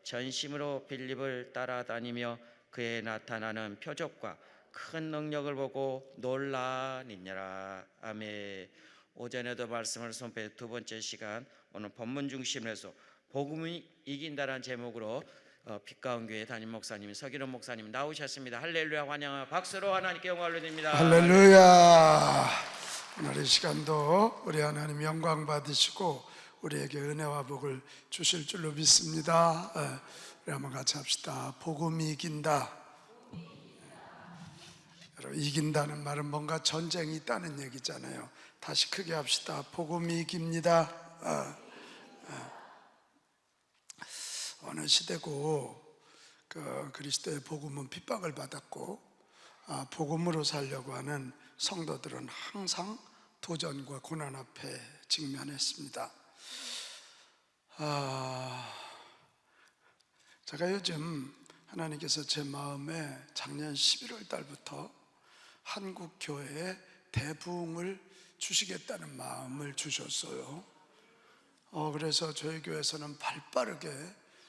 전심으로 빌립을 따라다니며 그의 나타나는 표적과 큰 능력을 보고 놀라니라. 아멘. 오전에도 말씀을 선포해 두 번째 시간, 오늘 본문 중심에서 복음이 이긴다라는 제목으로 빛가운 교회 담임 목사님 서기론 목사님 나오셨습니다. 할렐루야. 환영하고 박수로 하나님께 영광을 드립니다. 할렐루야. 오늘 이 시간도 우리 하나님 영광 받으시고 우리에게 은혜와 복을 주실 줄로 믿습니다. 우리 한번 같이 합시다. 복음이 이긴다. 여러분, 이긴다는 말은 뭔가 전쟁이 있다는 얘기잖아요. 다시 크게 합시다. 복음이 이깁니다. 어느 시대고 그리스도의 복음은 핍박을 받았고 복음으로 살려고 하는 성도들은 항상 도전과 고난 앞에 직면했습니다. 제가 요즘 하나님께서 제 마음에 작년 11월 달부터 한국 교회에 대부흥을 주시겠다는 마음을 주셨어요. 그래서 저희 교회에서는 발빠르게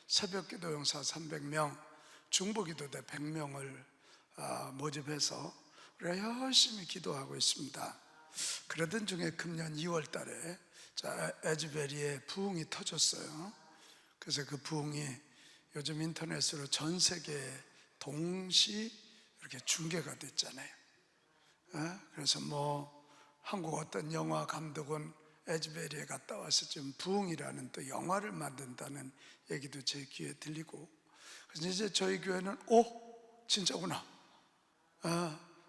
새벽기도 용사 300명, 중보기도대 100명을 모집해서 우리가 열심히 기도하고 있습니다. 그러던 중에 금년 2월 달에 에즈베리에 부흥이 터졌어요. 그래서 그 부흥이 요즘 인터넷으로 전 세계에 동시 이렇게 중계가 됐잖아요. 그래서 한국 어떤 영화 감독은 에즈베리에 갔다 와서 지금 부흥이라는 또 영화를 만든다는 얘기도 제 귀에 들리고, 그래서 이제 저희 교회는 진짜구나,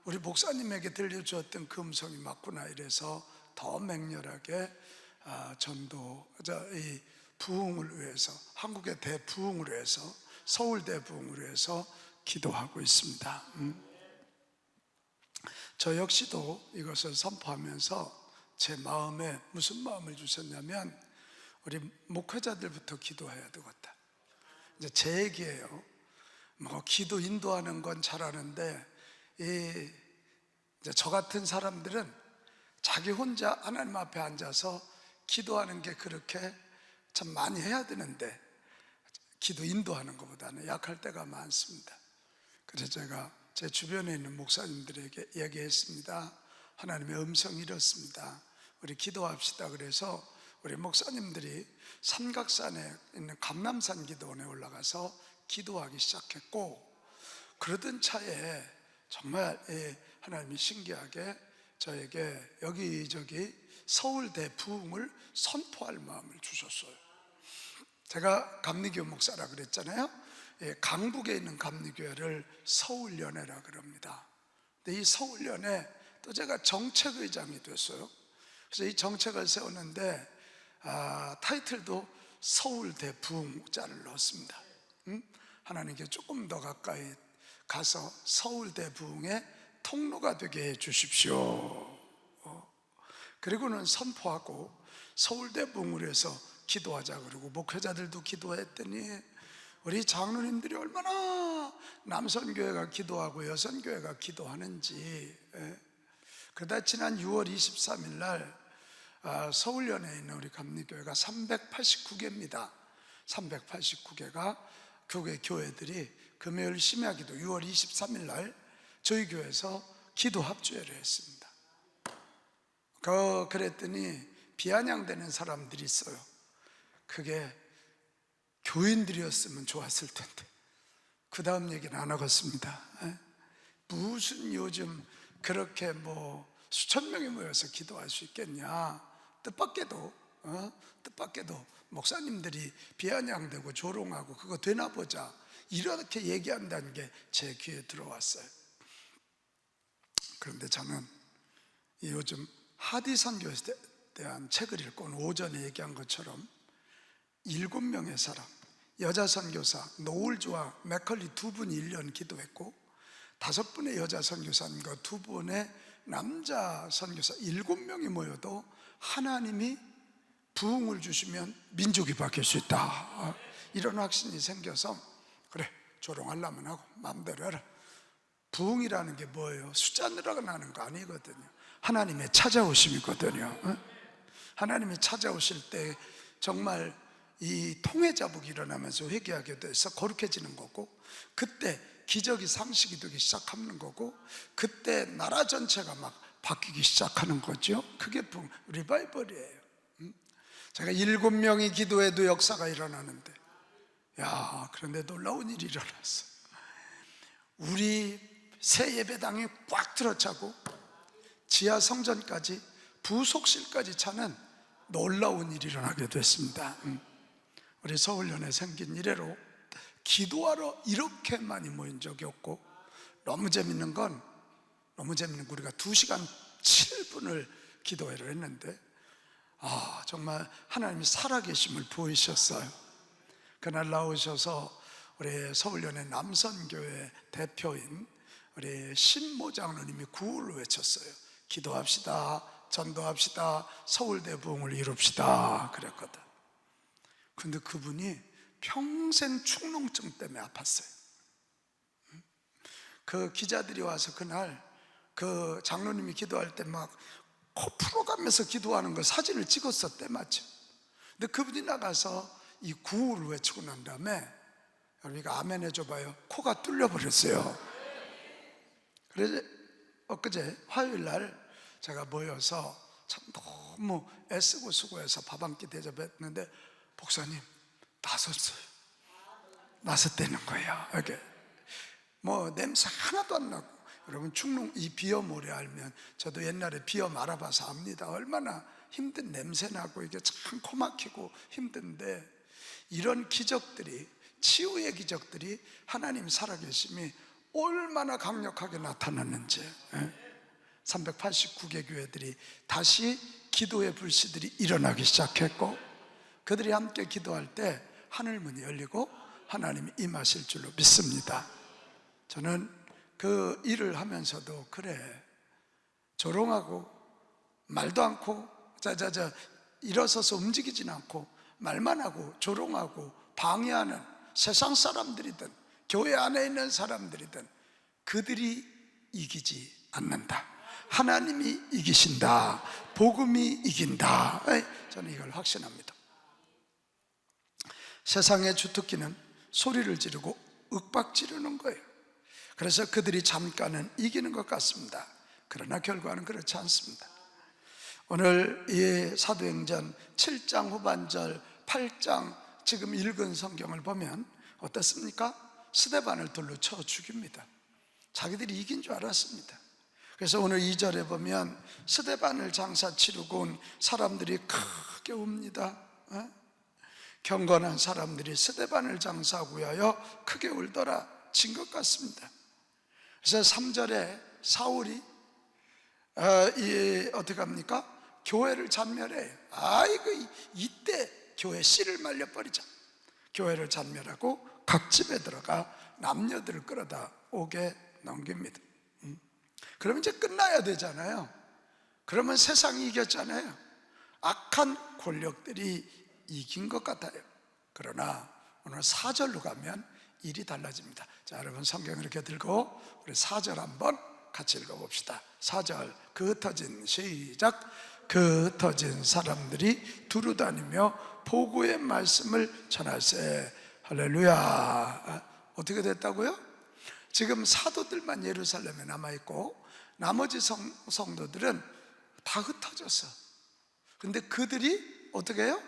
우리 목사님에게 들려주었던 그 음성이 맞구나, 이래서 더 맹렬하게 이 부흥을 위해서, 한국의 대부흥을 위해서, 서울 대부흥을 위해서 기도하고 있습니다. 저 역시도 이것을 선포하면서 제 마음에 무슨 마음을 주셨냐면, 우리 목회자들부터 기도해야 되겠다. 이제 제 얘기예요. 기도 인도하는 건 잘하는데 이제 저 같은 사람들은 자기 혼자 하나님 앞에 앉아서 기도하는 게 그렇게 참 많이 해야 되는데 기도 인도하는 것보다는 약할 때가 많습니다. 그래서 제가 제 주변에 있는 목사님들에게 얘기했습니다. 하나님의 음성이 이렇습니다. 우리 기도합시다. 그래서 우리 목사님들이 삼각산에 있는 감람산 기도원에 올라가서 기도하기 시작했고, 그러던 차에 정말 하나님이 신기하게 저에게 여기저기 서울 대부흥을 선포할 마음을 주셨어요. 제가 감리교 목사라 그랬잖아요. 강북에 있는 감리교회를 서울연회라 그럽니다. 근데 이 서울연회 또 제가 정책의장이 됐어요. 그래서 이 정책을 세웠는데 타이틀도 서울대부흥자를 넣었습니다. 하나님께 조금 더 가까이 가서 서울대부흥의 통로가 되게 해주십시오. 그리고는 선포하고 서울대부흥을 위해서 기도하자 그러고, 목회자들도 기도했더니 우리 장로님들이 얼마나 남선교회가 기도하고 여선교회가 기도하는지. 그러다 지난 6월 23일 날 서울연회에 있는 우리 감리교회가 389개입니다. 389개가 교회들이 금요일 심야기도 6월 23일 날 저희 교회에서 기도 합주회를 했습니다. 그랬더니 비아냥대는 사람들이 있어요. 그게 교인들이었으면 좋았을 텐데 그 다음 얘기는 안 하겠습니다. 무슨 요즘 그렇게 수천 명이 모여서 기도할 수 있겠냐. 뜻밖에도 목사님들이 비아냥대고 조롱하고 그거 되나 보자, 이렇게 얘기한다는 게 제 귀에 들어왔어요. 그런데 저는 요즘 하디 선교에 대한 책을 읽고 오전에 얘기한 것처럼 7명의 사람, 여자 선교사 노을주와 맥컬리 2분이 1년 기도했고 5분의 여자 선교사님과 2분의 남자 선교사 7명이 모여도 하나님이 부흥을 주시면 민족이 바뀔 수 있다, 이런 확신이 생겨서 그래, 조롱하려면 하고 마음대로 해라. 부흥이라는 게 뭐예요? 숫자 늘어나는 거 아니거든요. 하나님의 찾아오심이거든요. 하나님이 찾아오실 때 정말 이 통회자복이 일어나면서 회개하게 돼서 거룩해지는 거고, 그때 기적이 상식이 되기 시작하는 거고, 그때 나라 전체가 막 바뀌기 시작하는 거죠. 그게 리바이벌이에요. 제가 7명이 기도해도 역사가 일어나는데, 그런데 놀라운 일이 일어났어. 우리 새 예배당이 꽉 들어차고 지하 성전까지 부속실까지 차는 놀라운 일이 일어나게 됐습니다. 우리 서울연에 생긴 이래로 기도하러 이렇게 많이 모인 적이 없고, 너무 재밌는 건 우리가 2시간 7분을 기도회를 했는데 정말 하나님이 살아계심을 보이셨어요. 그날 나오셔서 우리 서울연의 남선교회 대표인 우리 신모 장로님이 구호를 외쳤어요. 기도합시다, 전도합시다, 서울대 부흥을 이룹시다 그랬거든. 근데 그분이 평생 축농증 때문에 아팠어요. 그 기자들이 와서 그날 그 장로님이 기도할 때 막 코 풀어가면서 기도하는 거 사진을 찍었었대 마침. 근데 그분이 나가서 이 구호를 외치고 난 다음에, 우리가 아멘 해줘봐요, 코가 뚫려버렸어요. 그래서 엊그제 화요일 날 제가 모여서 참 너무 애쓰고 수고해서 밥 한 끼 대접했는데, 목사님 나섰대는 거예요. 이렇게 뭐 냄새 하나도 안 나고. 여러분, 충농 이 비염 오래 알면, 저도 옛날에 비염 알아봐서 압니다. 얼마나 힘든 냄새 나고 이게 참 코 막히고 힘든데, 이런 기적들이, 치유의 기적들이, 하나님 살아계심이 얼마나 강력하게 나타났는지. 389개 교회들이 다시 기도의 불씨들이 일어나기 시작했고, 그들이 함께 기도할 때 하늘문이 열리고 하나님이 임하실 줄로 믿습니다. 저는 그 일을 하면서도 조롱하고 말도 않고 일어서서 움직이진 않고 말만 하고 조롱하고 방해하는 세상 사람들이든 교회 안에 있는 사람들이든 그들이 이기지 않는다. 하나님이 이기신다. 복음이 이긴다. 저는 이걸 확신합니다. 세상의 주특기는 소리를 지르고 윽박 지르는 거예요. 그래서 그들이 잠깐은 이기는 것 같습니다. 그러나 결과는 그렇지 않습니다. 오늘 이 사도행전 7장 후반절 8장 지금 읽은 성경을 보면 어떻습니까? 스데반을 돌로 쳐 죽입니다. 자기들이 이긴 줄 알았습니다. 그래서 오늘 2절에 보면 스데반을 장사 치르고 온 사람들이 크게 웁니다. 경건한 사람들이 스데반을 장사하고 하여 크게 울더라. 진 것 같습니다. 그래서 3절에 사울이 어떻게 합니까? 교회를 잔멸해요. 이때 교회 씨를 말려버리자. 교회를 잔멸하고 각 집에 들어가 남녀들을 끌어다 오게 넘깁니다. 그러면 이제 끝나야 되잖아요. 그러면 세상이 이겼잖아요. 악한 권력들이 이긴 것 같아요. 그러나 오늘 4절로 가면 일이 달라집니다. 자, 여러분 성경 이렇게 들고 우리 4절 한번 같이 읽어봅시다. 4절 그 흩어진 시작. 그 흩어진 사람들이 두루다니며 보고의 말씀을 전하세. 할렐루야. 어떻게 됐다고요? 지금 사도들만 예루살렘에 남아있고 나머지 성도들은 다 흩어졌어. 근데 그들이 어떻게 해요?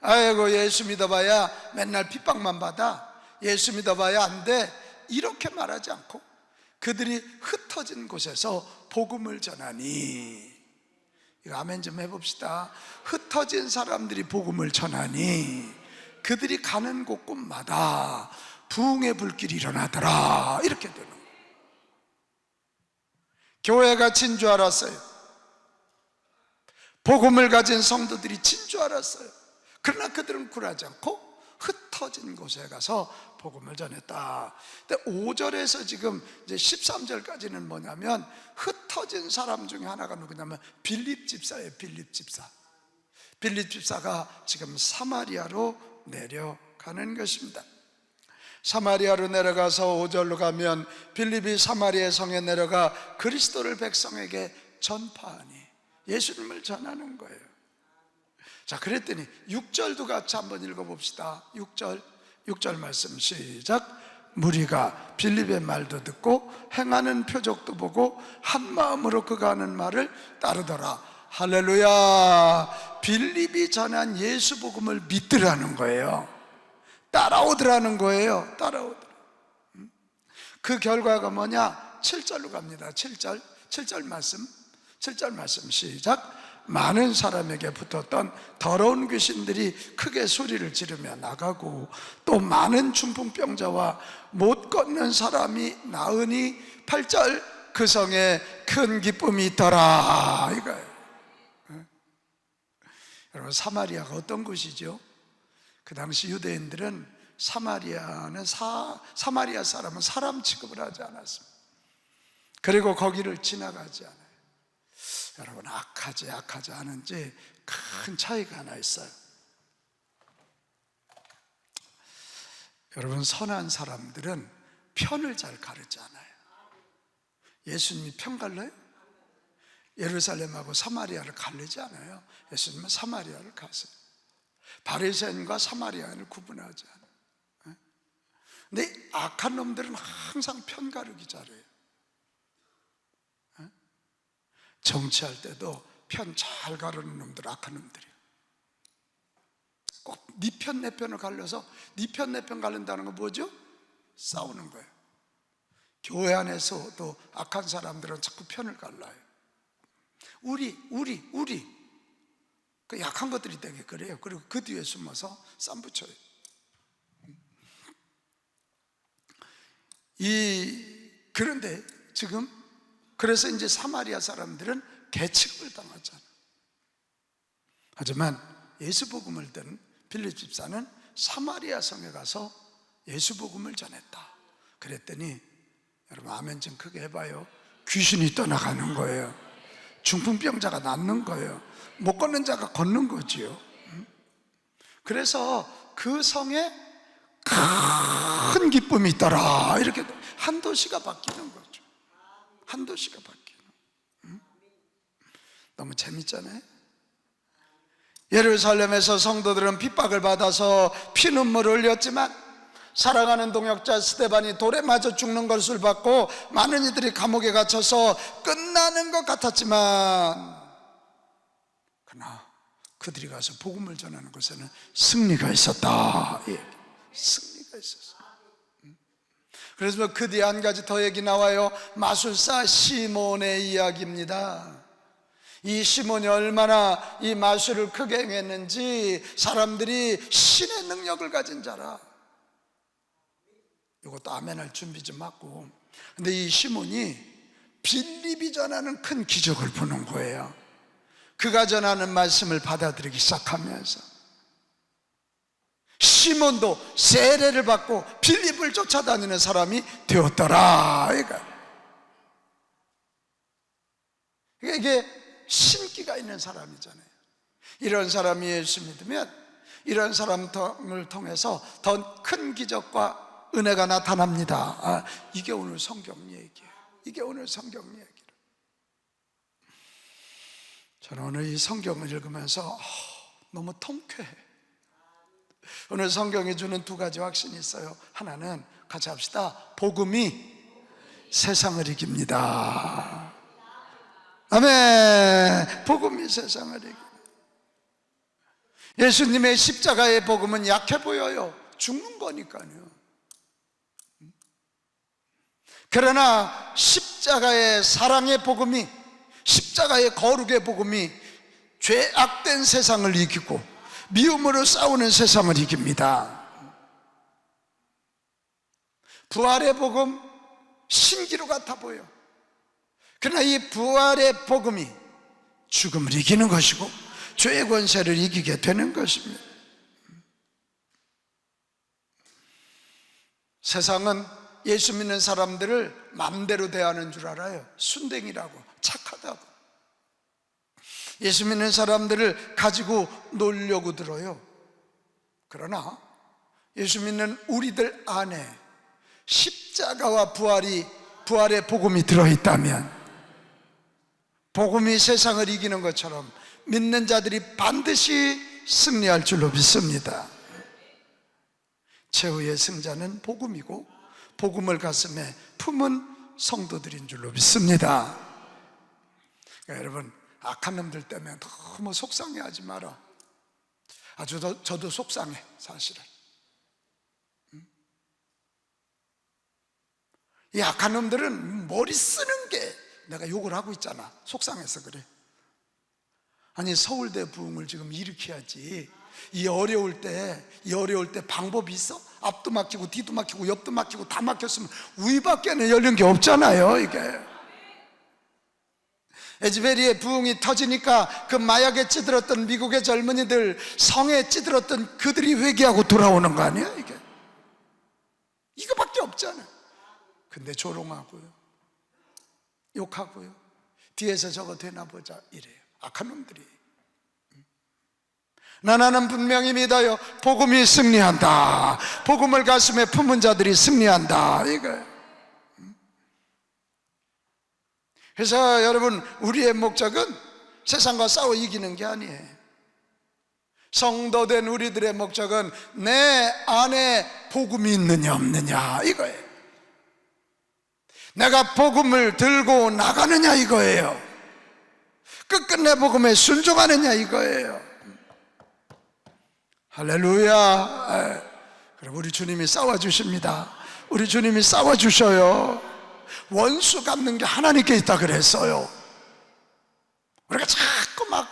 아이고 예수 믿어봐야 맨날 핍박만 받아, 예수 믿어봐야 안 돼, 이렇게 말하지 않고 그들이 흩어진 곳에서 복음을 전하니, 이거 아멘 좀 해봅시다. 흩어진 사람들이 복음을 전하니 그들이 가는 곳곳마다 부흥의 불길이 일어나더라. 이렇게 되는 거예요. 교회가 진 줄 알았어요. 복음을 가진 성도들이 진 줄 알았어요. 그러나 그들은 굴하지 않고 흩어진 곳에 가서 복음을 전했다. 근데 5절에서 지금 이제 13절까지는 뭐냐면 흩어진 사람 중에 하나가 누구냐면 빌립 집사예요. 빌립 집사. 빌립 집사가 지금 사마리아로 내려가는 것입니다. 사마리아로 내려가서 5절로 가면 빌립이 사마리아 성에 내려가 그리스도를 백성에게 전파하니 예수님을 전하는 거예요. 자, 그랬더니 6절도 같이 한번 읽어봅시다. 6절 말씀 시작. 무리가 빌립의 말도 듣고 행하는 표적도 보고 한 마음으로 그가 하는 말을 따르더라. 할렐루야. 빌립이 전한 예수 복음을 믿으라는 거예요. 따라오더라는 거예요. 따라오더라. 그 결과가 뭐냐? 7절로 갑니다. 7절 말씀 시작. 많은 사람에게 붙었던 더러운 귀신들이 크게 소리를 지르며 나가고 또 많은 중풍병자와 못 걷는 사람이 나으니 8절 그 성에 큰 기쁨이 있더라 이거예요. 여러분, 사마리아가 어떤 곳이죠? 그 당시 유대인들은 사마리아 사람은 사람 취급을 하지 않았습니다. 그리고 거기를 지나가지 않아요. 여러분, 악하지 않은지 큰 차이가 하나 있어요. 여러분, 선한 사람들은 편을 잘 가르지 않아요. 예수님이 편 갈라요? 예루살렘하고 사마리아를 가르지 않아요. 예수님은 사마리아를 가세요. 바리새인과 사마리아인을 구분하지 않아요. 근데 악한 놈들은 항상 편 가르기 잘해요. 정치할 때도 편 잘 가르는 놈들, 악한 놈들이에요. 꼭 네 편 내 편을 갈려서 네 편 내 편 갈린다는 건 뭐죠? 싸우는 거예요. 교회 안에서도 악한 사람들은 자꾸 편을 갈라요. 우리 그 약한 것들이 되게 그래요. 그리고 그 뒤에 숨어서 쌈 붙여요. 그런데 지금 그래서 이제 사마리아 사람들은 개취급을 당하잖아. 하지만 예수 복음을 듣는 빌립 집사는 사마리아 성에 가서 예수 복음을 전했다. 그랬더니 여러분, 아멘 좀 크게 해봐요. 귀신이 떠나가는 거예요. 중풍병자가 낫는 거예요. 못 걷는 자가 걷는 거지요. 그래서 그 성에 큰 기쁨이 있더라. 이렇게 한 도시가 바뀌는 거죠. 한 도시가 바뀌는. 너무 재밌잖아요. 예루살렘에서 성도들은 핍박을 받아서 피눈물을 흘렸지만 사랑하는 동역자 스데반이 돌에 맞아 죽는 것을 받고 많은 이들이 감옥에 갇혀서 끝나는 것 같았지만, 그러나 그들이 가서 복음을 전하는 것에는 승리가 있었다. 예, 승리가 있었어. 그래서 그 뒤에 한 가지 더 얘기 나와요. 마술사 시몬의 이야기입니다. 이 시몬이 얼마나 이 마술을 크게 행했는지 사람들이 신의 능력을 가진 자라. 이것도 아멘할 준비 좀 하고. 근데 이 시몬이 빌립이 전하는 큰 기적을 보는 거예요. 그가 전하는 말씀을 받아들이기 시작하면서 시몬도 세례를 받고 빌립을 쫓아다니는 사람이 되었더라. 이게 신기가 있는 사람이잖아요. 이런 사람이 예수 믿으면 이런 사람을 통해서 더 큰 기적과 은혜가 나타납니다. 이게 오늘 성경 얘기예요. 이게 오늘 성경 얘기예요. 저는 오늘 이 성경을 읽으면서 너무 통쾌해. 오늘 성경이 주는 두 가지 확신이 있어요. 하나는 같이 합시다. 복음이 세상을 이깁니다. 아멘. 복음이 세상을 이깁니다. 예수님의 십자가의 복음은 약해 보여요. 죽는 거니까요. 그러나 십자가의 사랑의 복음이, 십자가의 거룩의 복음이 죄악된 세상을 이기고 미움으로 싸우는 세상을 이깁니다. 부활의 복음 신기루 같아 보여. 그러나 이 부활의 복음이 죽음을 이기는 것이고 죄의 권세를 이기게 되는 것입니다. 세상은 예수 믿는 사람들을 맘대로 대하는 줄 알아요. 순댕이라고, 착하다고. 예수 믿는 사람들을 가지고 놀려고 들어요. 그러나 예수 믿는 우리들 안에 십자가와 부활의 복음이 들어있다면, 복음이 세상을 이기는 것처럼 믿는 자들이 반드시 승리할 줄로 믿습니다. 최후의 승자는 복음이고 복음을 가슴에 품은 성도들인 줄로 믿습니다. 그러니까 여러분, 악한 놈들 때문에 너무 속상해하지 마라. 저도 속상해, 사실은. 이 악한 놈들은 머리 쓰는 게, 내가 욕을 하고 있잖아, 속상해서 그래. 아니, 서울대 부흥을 지금 일으켜야지. 이 어려울 때 방법이 있어? 앞도 막히고 뒤도 막히고 옆도 막히고 다 막혔으면 위밖에는 열린 게 없잖아요, 이게. 에즈베리의 부흥이 터지니까 그 마약에 찌들었던 미국의 젊은이들, 성에 찌들었던 그들이 회개하고 돌아오는 거 아니야, 이게? 이거밖에 없잖아. 근데 조롱하고요, 욕하고요, 뒤에서 저거 되나 보자 이래요, 악한 놈들이. 나는 분명히 믿어요. 복음이 승리한다. 복음을 가슴에 품은 자들이 승리한다, 이거예요. 그래서 여러분, 우리의 목적은 세상과 싸워 이기는 게 아니에요. 성도된 우리들의 목적은 내 안에 복음이 있느냐 없느냐, 이거예요. 내가 복음을 들고 나가느냐, 이거예요. 끝끝내 복음에 순종하느냐, 이거예요. 할렐루야. 그럼 우리 주님이 싸워주십니다. 우리 주님이 싸워주셔요. 원수 갚는 게 하나님께 있다 그랬어요. 우리가 자꾸 막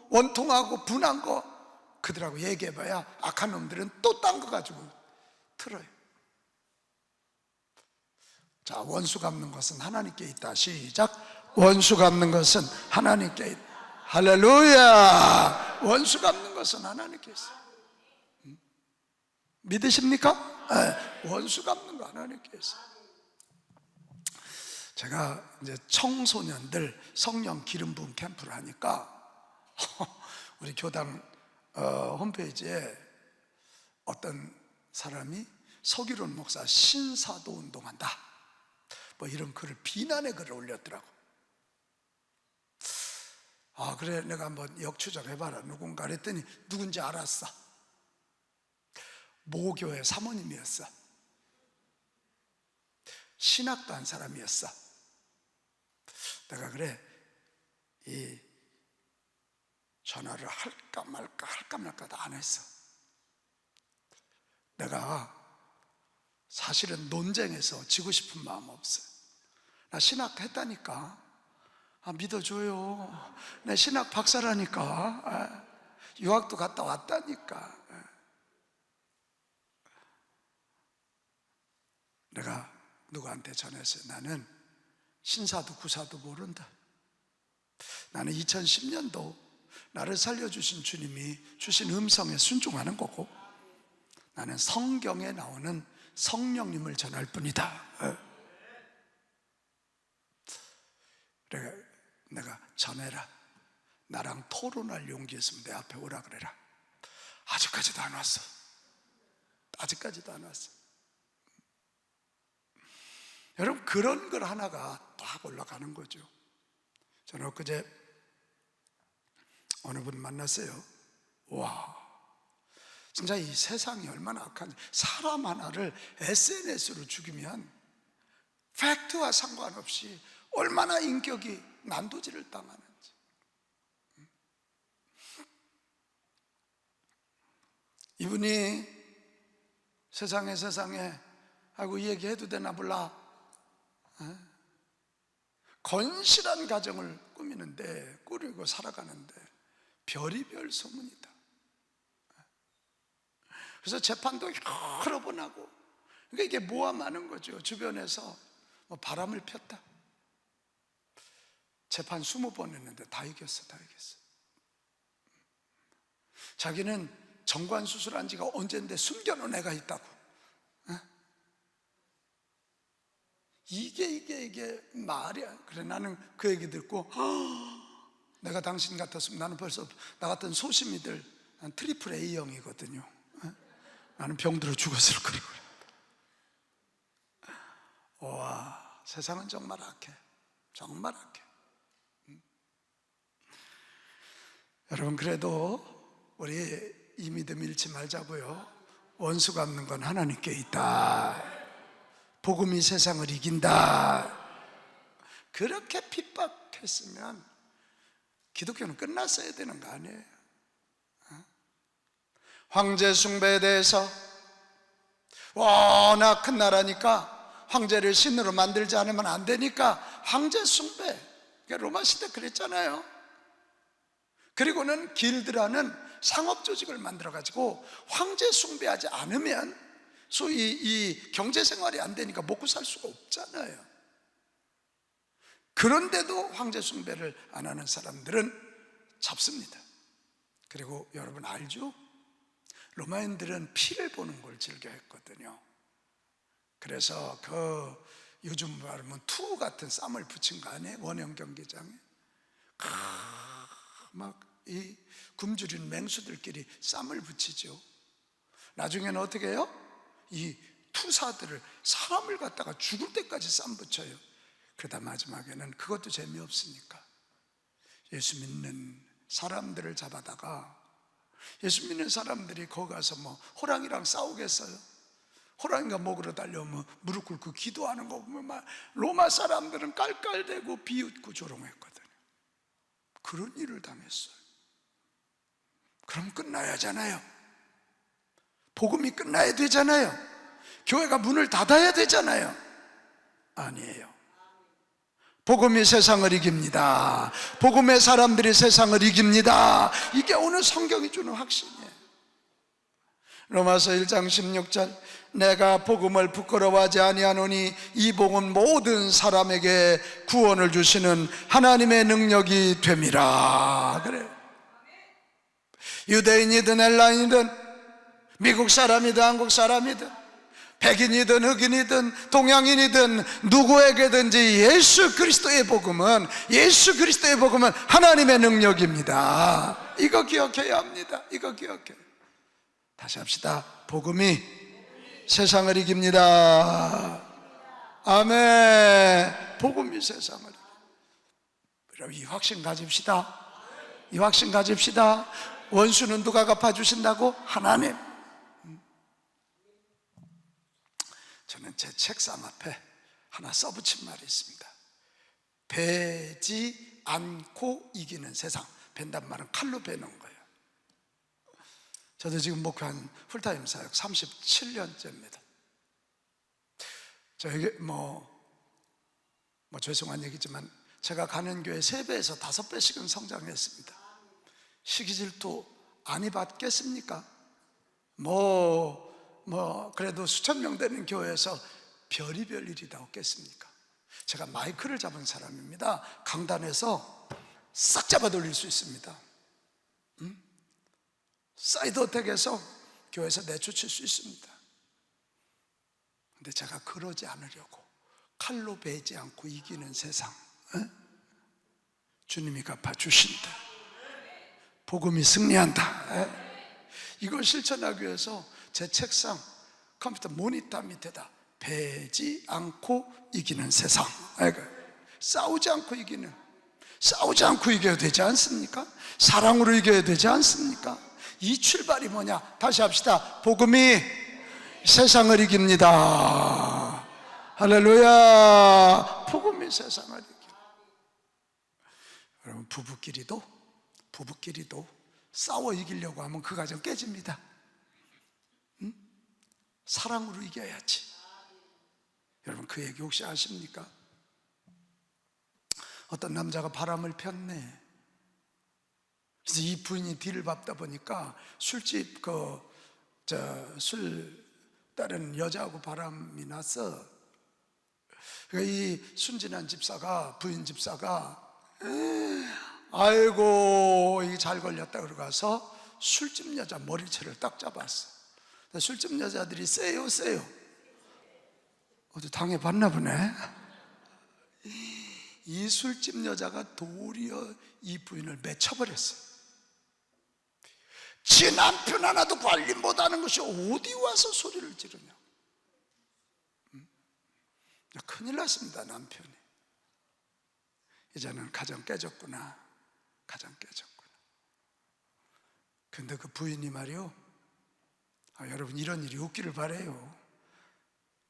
원통하고 분한 거 그들하고 얘기해봐야 악한 놈들은 또 딴 거 가지고 틀어요. 자, 원수 갚는 것은 하나님께 있다. 시작. 원수 갚는 것은 하나님께 있다. 할렐루야. 원수 갚는 것은 하나님께 있어. 믿으십니까? 네. 원수 갚는 거 하나님께 있어. 제가 이제 청소년들 성령 기름 부음 캠프를 하니까 우리 교당 홈페이지에 어떤 사람이 서기론 목사 신사도 운동한다, 뭐 이런 글을, 비난의 글을 올렸더라고. 그래, 내가 한번 역추적해봐라, 누군가 그랬더니 누군지 알았어. 모교회 사모님이었어. 신학도 한 사람이었어. 내가 그래, 이 전화를 할까 말까 안 했어. 내가 사실은 논쟁에서 지고 싶은 마음 없어요. 나 신학 했다니까. 믿어줘요. 내 신학 박사라니까. 유학도 갔다 왔다니까. 내가 누구한테 전했어요. 나는 신사도 구사도 모른다. 나는 2010년도 나를 살려주신 주님이 주신 음성에 순종하는 거고, 나는 성경에 나오는 성령님을 전할 뿐이다. 내가 전해라. 나랑 토론할 용기 있으면 내 앞에 오라 그래라. 아직까지도 안 왔어. 아직까지도 안 왔어. 여러분, 그런 걸 하나가 딱 올라가는 거죠. 저는 엊그제 어느 분 만났어요. 와, 진짜 이 세상이 얼마나 악한지. 사람 하나를 SNS로 죽이면 팩트와 상관없이 얼마나 인격이 난도질을 당하는지. 이분이 세상에 아이고, 이 얘기 해도 되나 몰라, 건실한 가정을 꾸리고 살아가는데 별의별 소문이다. 그래서 재판도 여러 번 하고, 그러니까 이게 모함하는 거죠. 주변에서 뭐 바람을 폈다. 재판 20번 했는데 다 이겼어. 자기는 정관 수술한 지가 언젠데 숨겨놓은 애가 있다고. 이게 말이야. 그래, 나는 그 얘기 듣고 내가 당신 같았으면 나는 벌써, 나 같은 소심이들, 난 트리플 A형이거든요. 나는 병들어 죽었을 거라고. 와, 세상은 정말 악해. 정말 악해. 여러분, 그래도 우리 이 믿음 잃지 말자고요. 원수 갚는 건 하나님께 있다. 복음이 세상을 이긴다. 그렇게 핍박했으면 기독교는 끝났어야 되는 거 아니에요? 황제 숭배에 대해서 워낙 큰 나라니까 황제를 신으로 만들지 않으면 안 되니까 황제 숭배, 그러니까 로마 시대 그랬잖아요. 그리고는 길드라는 상업 조직을 만들어 가지고 황제 숭배하지 않으면 소위 이 경제 생활이 안 되니까 먹고 살 수가 없잖아요. 그런데도 황제 숭배를 안 하는 사람들은 잡습니다. 그리고 여러분 알죠? 로마인들은 피를 보는 걸 즐겨했거든요. 그래서 그 요즘 말하면 투 같은 쌈을 붙인 거 아니에요? 원형 경기장에 막 이 굶주린 맹수들끼리 쌈을 붙이죠. 나중에는 어떻게 해요? 이 투사들을 사람을 갖다가 죽을 때까지 쌈 붙여요. 그러다 마지막에는 그것도 재미없으니까 예수 믿는 사람들을 잡아다가, 예수 믿는 사람들이 거기 가서 뭐 호랑이랑 싸우겠어요? 호랑이가 먹으러 달려오면 무릎 꿇고 기도하는 거 보면 막 로마 사람들은 깔깔대고 비웃고 조롱했거든요. 그런 일을 당했어요. 그럼 끝나야 하잖아요. 복음이 끝나야 되잖아요. 교회가 문을 닫아야 되잖아요. 아니에요. 복음이 세상을 이깁니다. 복음의 사람들이 세상을 이깁니다. 이게 오늘 성경이 주는 확신이에요. 로마서 1장 16절, 내가 복음을 부끄러워하지 아니하노니 이 복음은 모든 사람에게 구원을 주시는 하나님의 능력이 됨이라. 그래요. 유대인이든 헬라인이든 미국 사람이든 한국 사람이든 백인이든 흑인이든 동양인이든 누구에게든지 예수 그리스도의 복음은 하나님의 능력입니다. 이거 기억해야 합니다. 이거 기억해요. 다시 합시다. 복음이 세상을 이깁니다. 아멘. 복음이 세상을 이깁니다. 여러분, 이 확신 가집시다. 이 확신 가집시다. 원수는 누가 갚아주신다고? 하나님. 저는 제 책상 앞에 하나 써붙인 말이 있습니다. 베지 않고 이기는 세상. 벤단 말은 칼로 베는 거예요. 저도 지금 목회한 풀타임 사역 37년째입니다. 저에게 죄송한 얘기지만 제가 가는 교회 3배에서 5배씩은 성장했습니다. 시기 질투 아니 받겠습니까? 그래도 수천 명 되는 교회에서 별의별 일이 다 없겠습니까? 제가 마이크를 잡은 사람입니다. 강단에서 싹 잡아 돌릴 수 있습니다. 사이드 어택에서 교회에서 내쫓을 수 있습니다. 근데 제가 그러지 않으려고 칼로 베지 않고 이기는 세상, 주님이 갚아주신다. 복음이 승리한다. 이걸 실천하기 위해서 제 책상 컴퓨터 모니터 밑에다 베지 않고 이기는 세상, 싸우지 않고 이겨야 되지 않습니까? 사랑으로 이겨야 되지 않습니까? 이 출발이 뭐냐? 다시 합시다. 복음이 세상을 이깁니다. 할렐루야. 복음이 세상을 이깁니다. 여러분, 부부끼리도 싸워 이기려고 하면 그 가정 깨집니다. 사랑으로 이겨야지. 여러분, 그 얘기 혹시 아십니까? 어떤 남자가 바람을 폈네. 그래서 이 부인이 뒤를 밟다 보니까 술집 술 따르는 여자하고 바람이 났어. 그러니까 이 순진한 집사가, 부인 집사가 아이고 이게 잘 걸렸다 그러고 가서 술집 여자 머리채를 딱 잡았어. 술집 여자들이 세요. 어디 당해봤나 보네. 이 술집 여자가 도리어 이 부인을 맺혀버렸어. 지 남편 하나도 관리 못하는 것이 어디 와서 소리를 지르냐. 큰일 났습니다. 남편이. 이제는 가정 깨졌구나. 근데 그 부인이 말이요, 여러분 이런 일이 없기를 바래요.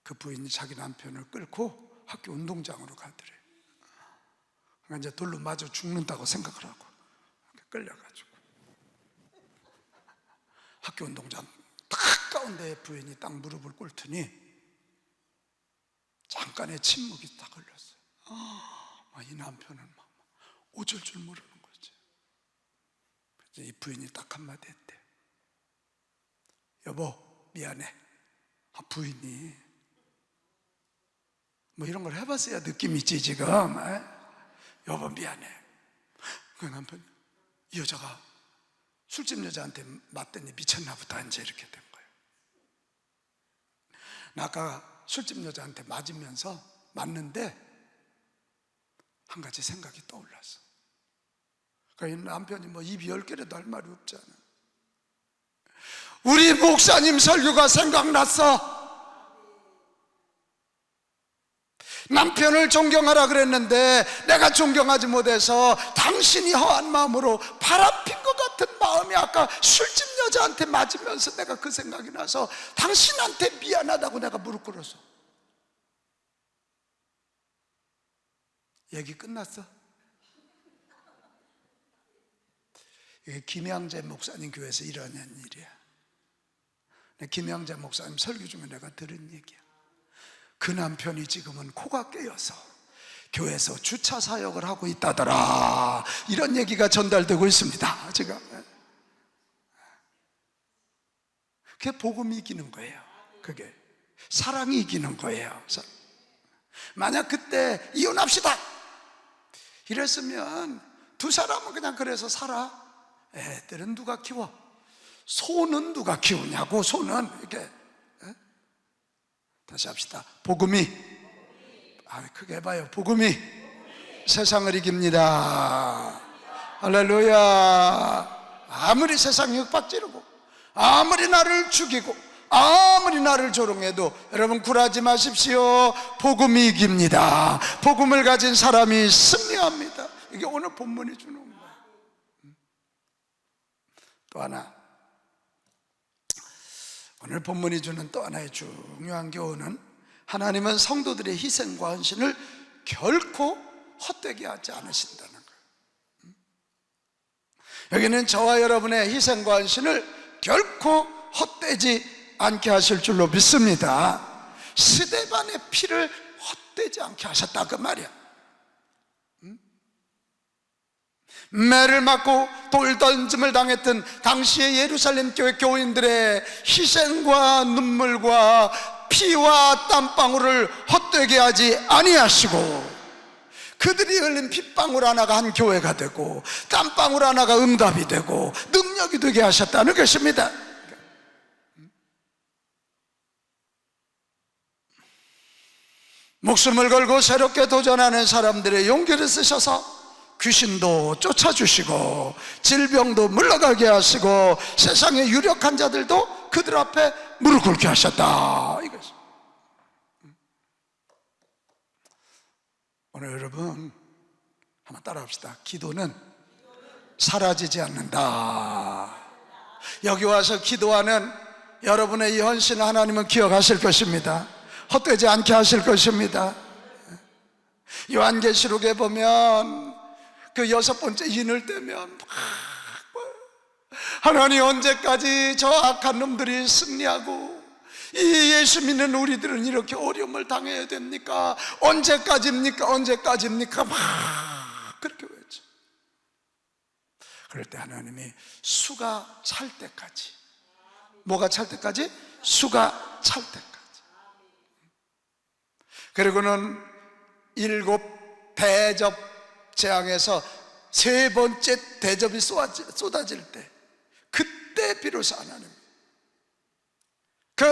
그 부인이 자기 남편을 끌고 학교 운동장으로 가더래. 그러니까 이제 돌로 맞아 죽는다고 생각을 하고 끌려가지고 학교 운동장 딱 가운데 부인이 딱 무릎을 꿇더니 잠깐의 침묵이 딱 걸렸어요. 이 남편은 막 어쩔 줄 모르는 거지. 그래서 이 부인이 딱 한마디 했대. 여보 미안해. 부인이 뭐 이런 걸 해봤어야 느낌 있지 지금. 여보 미안해. 그 남편, 이 여자가 술집 여자한테 맞더니 미쳤나 보다 이제 이렇게 된 거예요. 나 아까 술집 여자한테 맞는데 한 가지 생각이 떠올랐어. 그러니까 이 남편이 뭐 입이 10개라도 할 말이 없잖아. 우리 목사님 설교가 생각났어. 남편을 존경하라 그랬는데 내가 존경하지 못해서 당신이 허한 마음으로 바람핀 것 같은 마음이 아까 술집 여자한테 맞으면서 내가 그 생각이 나서 당신한테 미안하다고 내가 무릎 꿇었어. 얘기 끝났어. 이게 김양재 목사님 교회에서 일어난 일이야. 김양재 목사님 설교 중에 내가 들은 얘기야. 그 남편이 지금은 코가 깨어서 교회에서 주차 사역을 하고 있다더라. 이런 얘기가 전달되고 있습니다. 지금 그게 복음이 이기는 거예요. 그게 사랑이 이기는 거예요. 만약 그때 이혼합시다 이랬으면 두 사람은 그냥 그래서 살아. 애들은 누가 키워? 소는 누가 키우냐고. 소는 이렇게. 다시 합시다. 복음이, 크게 해봐요. 복음이 세상을 이깁니다. 할렐루야. 아무리 세상이 윽박지르고 아무리 나를 죽이고 아무리 나를 조롱해도 여러분 굴하지 마십시오. 복음이 이깁니다. 복음을 가진 사람이 승리합니다. 이게 오늘 본문이 주는 거예요. 또 하나, 오늘 본문이 주는 또 하나의 중요한 교훈은 하나님은 성도들의 희생과 헌신을 결코 헛되게 하지 않으신다는 거예요. 여기는 저와 여러분의 희생과 헌신을 결코 헛되지 않게 하실 줄로 믿습니다. 스데반의 피를 헛되지 않게 하셨다 그 말이야. 매를 맞고 돌 던짐을 당했던 당시의 예루살렘 교회 교인들의 희생과 눈물과 피와 땀방울을 헛되게 하지 아니하시고 그들이 흘린 핏방울 하나가 한 교회가 되고 땀방울 하나가 응답이 되고 능력이 되게 하셨다는 것입니다. 목숨을 걸고 새롭게 도전하는 사람들의 용기를 쓰셔서 귀신도 쫓아주시고 질병도 물러가게 하시고 세상의 유력한 자들도 그들 앞에 무릎 꿇게 하셨다 이것이. 오늘 여러분 한번 따라합시다. 기도는 사라지지 않는다. 여기 와서 기도하는 여러분의 이 헌신을 하나님은 기억하실 것입니다. 헛되지 않게 하실 것입니다. 요한계시록에 보면 그 6번째 인을 떼면 하나님 언제까지 저 악한 놈들이 승리하고 이 예수 믿는 우리들은 이렇게 어려움을 당해야 됩니까? 언제까지입니까? 언제까지입니까? 막 그렇게 외쳐. 그럴 때 하나님이 수가 찰 때까지. 뭐가 찰 때까지? 수가 찰 때까지. 그리고는 7 대접 재앙에서 3번째 대접이 쏟아질 때 그때 비로소 하나님 그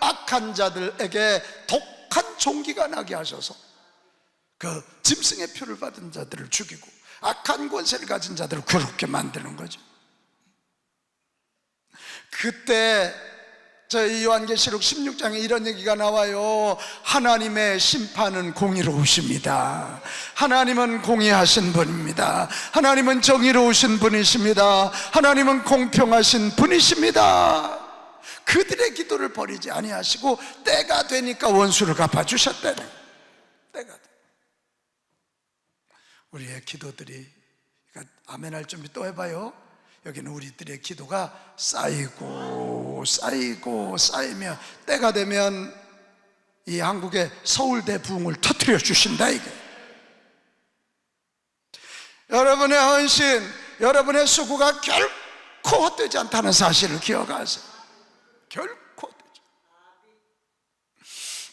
악한 자들에게 독한 종기가 나게 하셔서 그 짐승의 표를 받은 자들을 죽이고 악한 권세를 가진 자들을 괴롭게 만드는 거죠. 그때 저희 요한계시록 16장에 이런 얘기가 나와요. 하나님의 심판은 공의로우십니다. 하나님은 공의하신 분입니다. 하나님은 정의로우신 분이십니다. 하나님은 공평하신 분이십니다. 그들의 기도를 버리지 아니하시고 때가 되니까 원수를 갚아주셨다는, 때가 돼. 우리의 기도들이, 그러니까 아멘 할 준비 또 해봐요. 여기는 우리들의 기도가 쌓이고 쌓이고 쌓이면 때가 되면 이 한국의 서울대 부흥을 터뜨려 주신다, 이게. 여러분의 헌신, 여러분의 수고가 결코 헛되지 않다는 사실을 기억하세요. 결코 헛되지.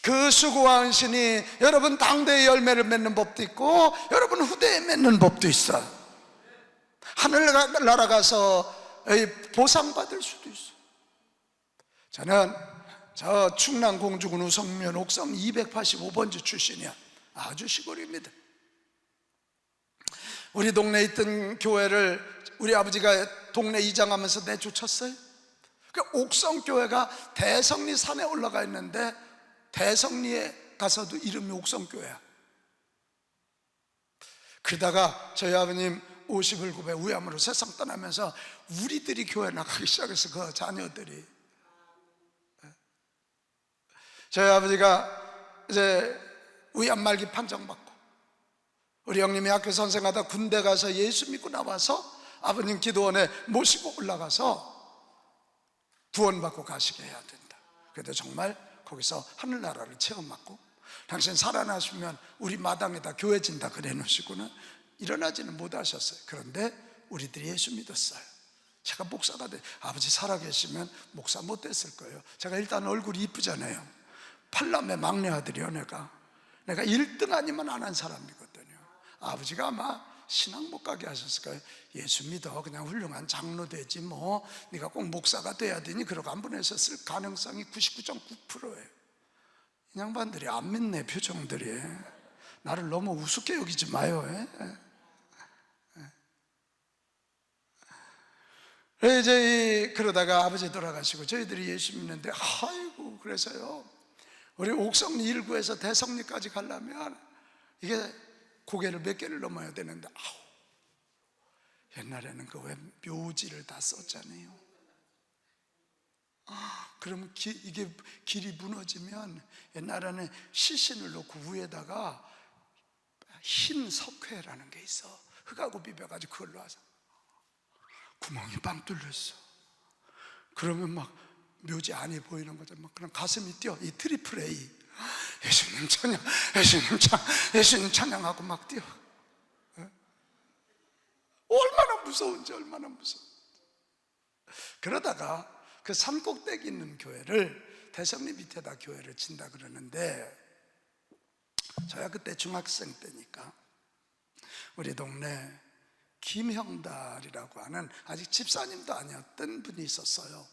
그 수고와 헌신이 여러분 당대의 열매를 맺는 법도 있고 여러분 후대에 맺는 법도 있어요. 하늘나라 가서 보상받을 수도 있어요. 저는 저 충남 공주군 우성면 옥성 285번지 출신이야. 아주 시골입니다. 우리 동네에 있던 교회를 우리 아버지가 동네 이장하면서 내쫓았어요. 그 옥성교회가 대성리 산에 올라가 있는데 대성리에 가서도 이름이 옥성교회야. 그러다가 저희 아버님 50을 굽에 우암으로 세상 떠나면서 우리들이 교회 나가기 시작해서 그 자녀들이, 저희 아버지가 이제 우암 말기 판정받고 우리 형님이 학교 선생하다 군대 가서 예수 믿고 나와서 아버님 기도원에 모시고 올라가서 구원받고 가시게 해야 된다. 그래도 정말 거기서 하늘나라를 체험받고 당신 살아나시면 우리 마당에다 교회 진다 그래 놓으시고는 일어나지는 못하셨어요. 그런데 우리들이 예수 믿었어요. 제가 목사가 돼, 아버지 살아계시면 목사 못 됐을 거예요. 제가 일단 얼굴이 이쁘잖아요. 팔남의 막내 아들이요. 내가 1등 아니면 안 한 사람이거든요. 아버지가 아마 신앙 못 가게 하셨을 거예요. 예수 믿어, 그냥 훌륭한 장로 되지 뭐 네가 꼭 목사가 돼야 되니, 그러고 안 보내셨을 가능성이 99.9%예요 이 양반들이 안 믿네, 표정들이. 나를 너무 우습게 여기지 마요. 이제 그러다가 아버지 돌아가시고 저희들이 예수 믿는데, 아이고, 그래서요 우리 옥성리 1구에서 대성리까지 가려면 이게 고개를 몇 개를 넘어야 되는데, 옛날에는 그 왜 묘지를 다 썼잖아요. 그러면 이게 길이 무너지면 옛날에는 시신을 놓고 위에다가 흰 석회라는 게 있어. 흙하고 비벼가지고 그걸로 하자. 구멍이 빵 뚫렸어. 그러면 막 묘지 안이 보이는 거죠. 막 그런 가슴이 뛰어. 이 트리플 A, 예수님 찬양, 예수님 찬양하고 막 뛰어. 얼마나 무서운지, 얼마나 무서워. 그러다가 그 산꼭대기 있는 교회를, 대성리 밑에다 교회를 진다 그러는데, 저야 그때 중학생 때니까 우리 동네 김형달이라고 하는 아직 집사님도 아니었던 분이 있었어요.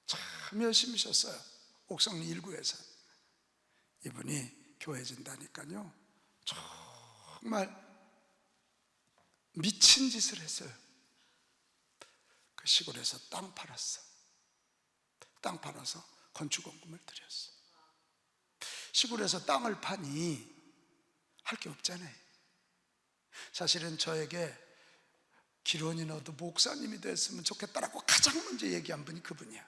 참 열심히셨어요. 옥성리 1구에서. 이분이 교회 진다니까요 정말 미친 짓을 했어요. 그 시골에서 땅 팔았어. 땅 팔아서 건축원금을 드렸어. 시골에서 땅을 파니 할 게 없잖아요. 사실은 저에게 기론이 너도 목사님이 됐으면 좋겠다라고 가장 먼저 얘기한 분이 그분이야.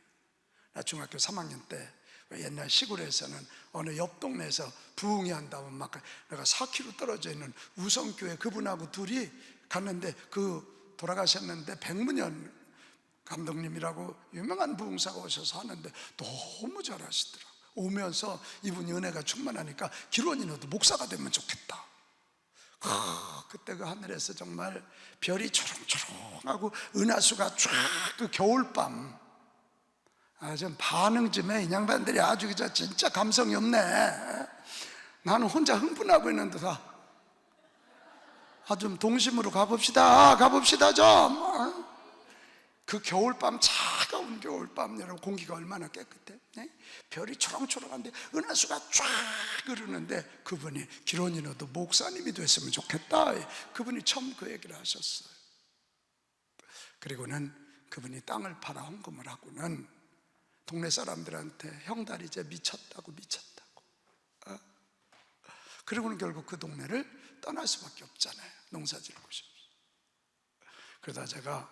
나 중학교 3학년 때 옛날 시골에서는 어느 옆 동네에서 부흥이 한다면 막 내가 4km 떨어져 있는 우성교회 그분하고 둘이 갔는데, 그 돌아가셨는데 백문현 감독님이라고 유명한 부흥사가 오셔서 하는데 너무 잘하시더라고요. 오면서 이분이 은혜가 충만하니까 기론이 너도 목사가 되면 좋겠다. 그때 그 하늘에서 정말 별이 초롱초롱하고 은하수가 쫙, 그 겨울밤, 좀 반응 좀 해. 이 양반들이 아주 진짜 감성이 없네. 나는 혼자 흥분하고 있는데 좀 동심으로 가봅시다 좀. 그 겨울밤, 차가운 겨울밤, 여러분 공기가 얼마나 깨끗해. 네? 별이 초롱초롱한데 은하수가 쫙 흐르는데, 그분이 기론이 너도 목사님이 됐으면 좋겠다. 그분이 처음 그 얘기를 하셨어요. 그리고는 그분이 땅을 팔아 헌금을 하고는 동네 사람들한테 형달이 이제 미쳤다고. 그리고는 결국 그 동네를 떠날 수밖에 없잖아요. 농사 지을 곳이 없어. 그러다 제가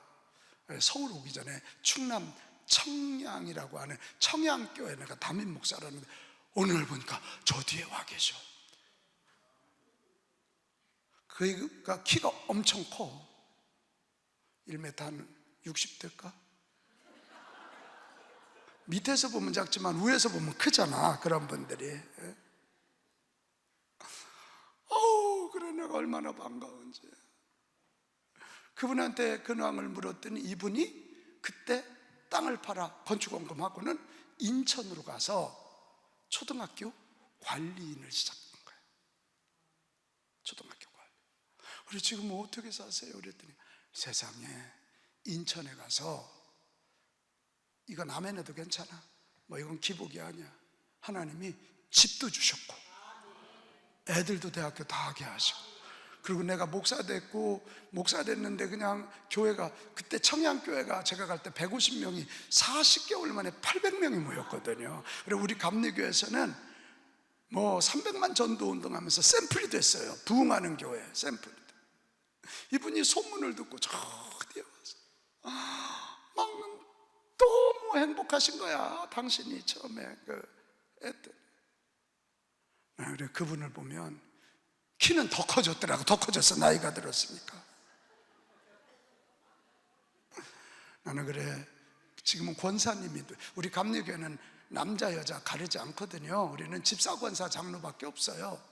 서울 오기 전에 충남 청양이라고 하는 청양교회 내가 담임 목사라는데 어느 날 보니까 저 뒤에 와 계셔. 그가 키가 엄청 커. 1m 한 60대일까? 밑에서 보면 작지만 위에서 보면 크잖아. 그런 분들이. 그래 내가 얼마나 반가운지. 그분한테 근황을 물었더니 이분이 그때 땅을 팔아 건축원금하고는 인천으로 가서 초등학교 관리인을 시작한 거예요. 초등학교 관리. 우리 지금 뭐 어떻게 사세요? 그랬더니 세상에 인천에 가서 이건 아멘 해도 괜찮아. 뭐 이건 기복이 아니야. 하나님이 집도 주셨고 애들도 대학교 다 하게 하시고, 그리고 내가 목사 됐는데 그냥 교회가 그때 청양교회가 제가 갈 때 150명이 40개월 만에 800명이 모였거든요. 그리고 우리 감리교회에서는 뭐 300만 전도 운동하면서 샘플이 됐어요. 부흥하는 교회 샘플이. 이분이 소문을 듣고 저 어디에 와서 막 너무 행복하신 거야. 당신이 처음에 했던. 그래 그분을 보면 키는 더 커졌더라고. 더 커졌어. 나이가 들었으니까. 나는 그래 지금은 권사님이, 우리 감리교회는 남자 여자 가리지 않거든요. 우리는 집사권사 장로밖에 없어요.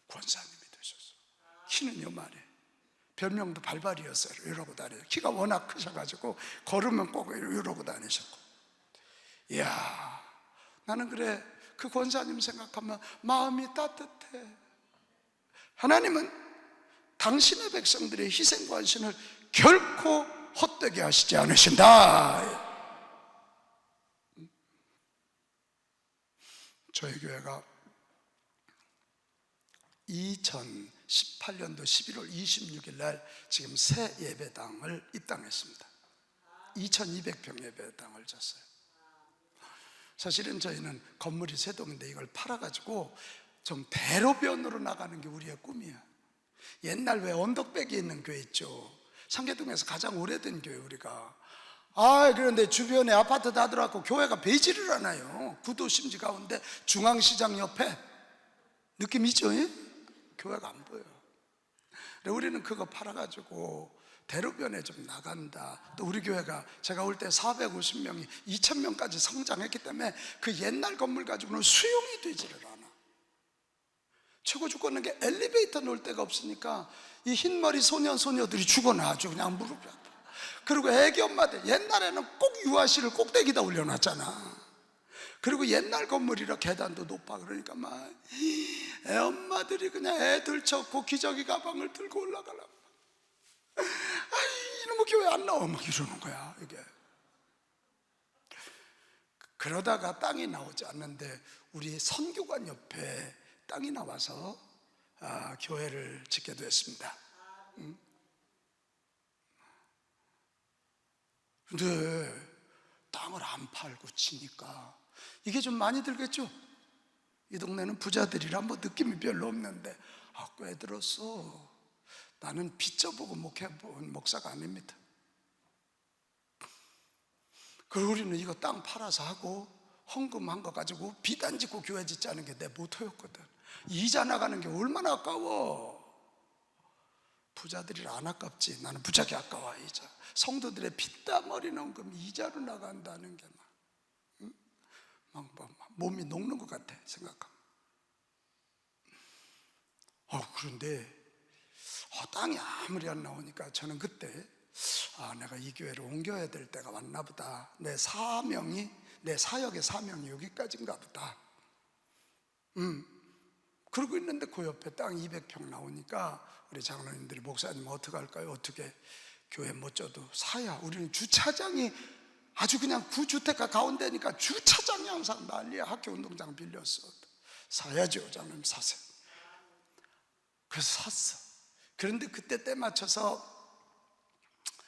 권사님이 되셨어. 키는 요만해. 별명도 발발이었어요. 이러고 다녀요. 키가 워낙 크셔가지고 걸으면 꼭 이러고 다니셨고. 이야, 나는 그래 그 권사님 생각하면 마음이 따뜻해. 하나님은 당신의 백성들의 희생과 헌신을 결코 헛되게 하시지 않으신다. 저희 교회가 2018년도 11월 26일 날 지금 새 예배당을 입당했습니다. 2200평 예배당을 졌어요. 사실은 저희는 건물이 세 동인데 이걸 팔아가지고 좀 대로변으로 나가는 게 우리의 꿈이야. 옛날 왜 언덕백에 있는 교회 있죠. 상계동에서 가장 오래된 교회 우리가. 그런데 주변에 아파트 다 들어왔고 교회가 베이지를 않아요. 구도 심지 가운데 중앙시장 옆에. 느낌 있죠? 교회가 안 보여. 우리는 그거 팔아가지고 대로변에 좀 나간다. 또 우리 교회가 제가 올 때 450명이 2000명까지 성장했기 때문에 그 옛날 건물 가지고는 수용이 되지를 않아. 최고 죽겠는 게 엘리베이터 놓을 데가 없으니까 이 흰머리 소년들이 죽어나 아주 그냥 무릎이 아파. 그리고 애기 엄마들 옛날에는 꼭 유아실을 꼭대기다 올려놨잖아. 그리고 옛날 건물이라 계단도 높아. 그러니까 막 애 엄마들이 그냥 애 들쳤고 기저귀 가방을 들고 올라가려고 이놈의 교회 안 나와 막 이러는 거야. 이게 그러다가 땅이 나오지 않는데 우리 선교관 옆에 땅이 나와서 교회를 짓게 됐습니다. 근데 땅을 안 팔고 치니까 이게 좀 많이 들겠죠? 이 동네는 부자들이라 뭐 느낌이 별로 없는데 꽤 들었어. 나는 빚져보고 목회해본 목사가 아닙니다. 그리고 우리는 이거 땅 팔아서 하고 헌금한 거 가지고 빚 안 짓고 교회 짓자는 게 내 모토였거든. 이자 나가는 게 얼마나 아까워. 부자들이 안 아깝지. 나는 부자기 아까워. 이자. 성도들의 핏땀어리 헌금 이자로 나간다는 게 막 몸이 녹는 것 같아 생각하면. 그런데 땅이 아무리 안 나오니까 저는 그때 내가 이 교회를 옮겨야 될 때가 왔나 보다. 내 사역의 사명이 여기까지인가 보다. 그러고 있는데 그 옆에 땅 200평 나오니까 우리 장로님들이 목사님 어떻게 할까요? 어떻게 교회 못 져도 사야. 우리는 주차장이 아주 그냥 구주택가 가운데니까 주차장이 항상 난리야. 학교 운동장 빌렸어. 사야죠. 장로님 사세요. 그래서 샀어. 그런데 그때 때 맞춰서